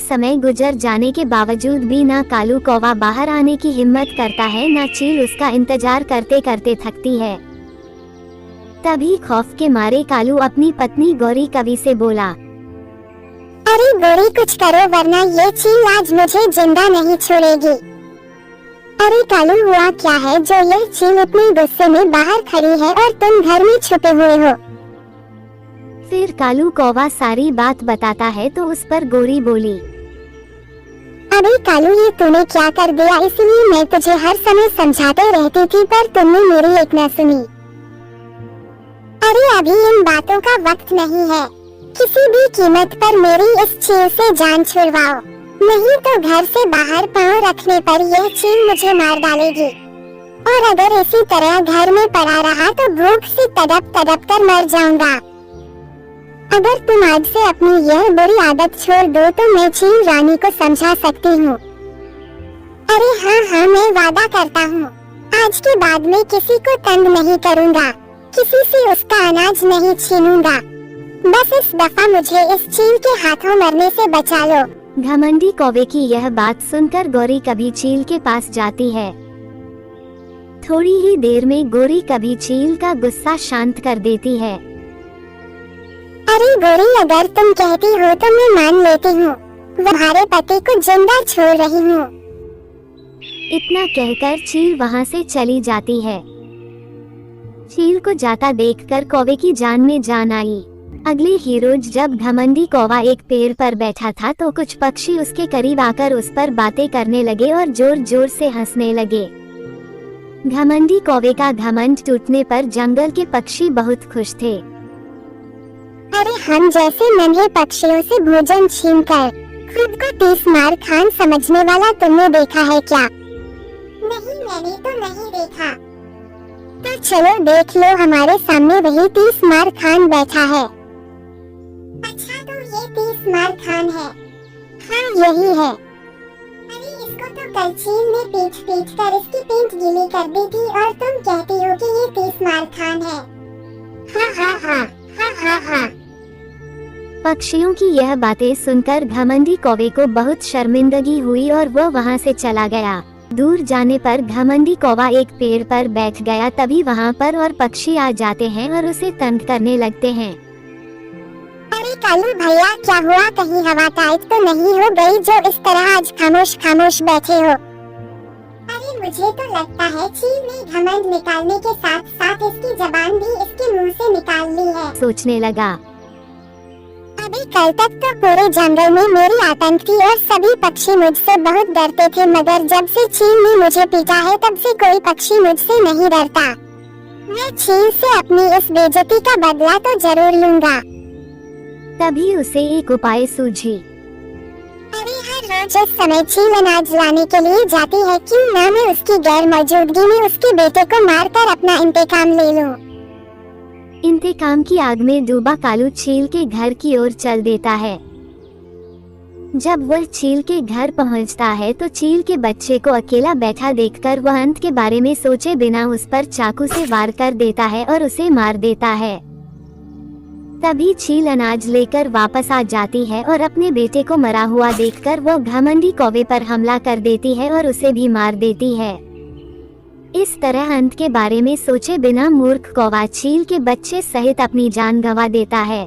समय गुजर जाने के बावजूद भी ना कालू कौवा बाहर आने की हिम्मत करता है, ना चील उसका इंतजार करते करते थकती है। तभी खौफ के मारे कालू अपनी पत्नी गौरी कवि से बोला, अरे गौरी, कुछ करो वरना ये चील आज मुझे जिंदा नहीं छोड़ेगी। अरे कालू, हुआ क्या है जो यह चील इतने गुस्से में बाहर खड़ी है और तुम घर में छुपे हुए हो? फिर कालू कौवा सारी बात बताता है तो उस पर गौरी बोली, अरे कालू, ये तूने क्या कर दिया? इसलिए मैं तुझे हर समय समझाते रहती थी पर तुमने मेरी एक न सुनी। अरे अभी इन बातों का वक्त नहीं है, किसी भी कीमत पर मेरी इस चील से जान छुड़वाओ, नहीं तो घर से बाहर पांव रखने पर यह चील मुझे मार डालेगी। और अगर इसी तरह घर में पड़ा रहा तो भूख से तड़प तड़प कर मर जाऊंगा। अगर तुम आज से अपनी यह बुरी आदत छोड़ दो तो मैं चील रानी को समझा सकती हूँ। अरे हाँ, मैं वादा करता हूँ, आज के बाद मैं किसी को तंग नहीं करूँगा, किसी से उसका अनाज नहीं छीनूंगा। बस इस दफा मुझे इस चील के हाथों मरने से बचा लो। घमंडी कौवे की यह बात सुनकर गौरी कभी चील के पास जाती है। थोड़ी ही देर में गौरी कभी चील का गुस्सा शांत कर देती है। अरे गौरी, अगर तुम कहती हो तो मैं मान लेती हूँ, तुम्हारे पति को जिंदा छोड़ रही हूँ। इतना कहकर चील वहाँ से चली जाती है। चील को जाता देखकर कौवे की जान में जान आई। अगले ही रोज जब घमंडी कौवा एक पेड़ पर बैठा था तो कुछ पक्षी उसके करीब आकर उस पर बातें करने लगे और जोर जोर से हंसने लगे। घमंडी कौवे का घमंड टूटने पर जंगल के पक्षी बहुत खुश थे। अरे हम जैसे नन्हे पक्षियों से भोजन छीनकर खुद को 30 मार खान समझने वाला तुमने देखा है क्या? नहीं, मैंने तो नहीं देखा। तो चलो देख लो, हमारे सामने वही 30 मार खान बैठा है। अच्छा, तो ये 30 मार खान है? हाँ, यही है। अरे इसको तो कल चील ने पीट पीट कर इसकी पीठ गीली कर दी थी और तुम कहती हो कि ये 30 मार खान है। हाँ हाँ हाँ हाँ हाँ हाँ। पक्षियों की यह बातें सुनकर घमंडी कौवे को बहुत शर्मिंदगी हुई और वो वहाँ से चला गया। दूर जाने पर घमंडी कौवा एक पेड़ पर बैठ गया। तभी वहाँ पर और पक्षी आ जाते हैं और उसे तंग करने लगते हैं। अरे कालू भैया, क्या हुआ? कहीं हवा टाइट तो नहीं हो गई जो इस तरह आज खामोश खामोश बैठे हो? अरे मुझे तो लगता है चील ने घमंड निकालने के साथ साथ इसकी जबान भी इसके मुंह से निकाल ली है। सोचने लगा, अभी कल तक तो पूरे जंगल में मेरी आतंक थी और सभी पक्षी मुझसे बहुत डरते थे, मगर जब से चील ने मुझे पीटा है तब से कोई पक्षी मुझसे नहीं डरता। मैं चील से अपनी इस बेइज्जती का बदला तो जरूर लूंगा। तभी उसे एक उपाय सूझी। अरे हर रोज इस समय चील अनाज लाने के लिए जाती है, क्यों ना मैं उसकी गैर मौजूदगी में उसके बेटे को मारकर अपना इंतकाम ले लूं। इंतकाम की आग में डूबा कालू चील के घर की ओर चल देता है। जब वह चील के घर पहुंचता है तो चील के बच्चे को अकेला बैठा देखकर वह अंत के बारे में सोचे बिना उस पर चाकू से वार कर देता है और उसे मार देता है। तभी चील अनाज लेकर वापस आ जाती है और अपने बेटे को मरा हुआ देखकर वह घमंडी कौवे पर हमला कर देती है और उसे भी मार देती है। इस तरह अंत के बारे में सोचे बिना मूर्ख कौवा चील के बच्चे सहित अपनी जान गंवा देता है।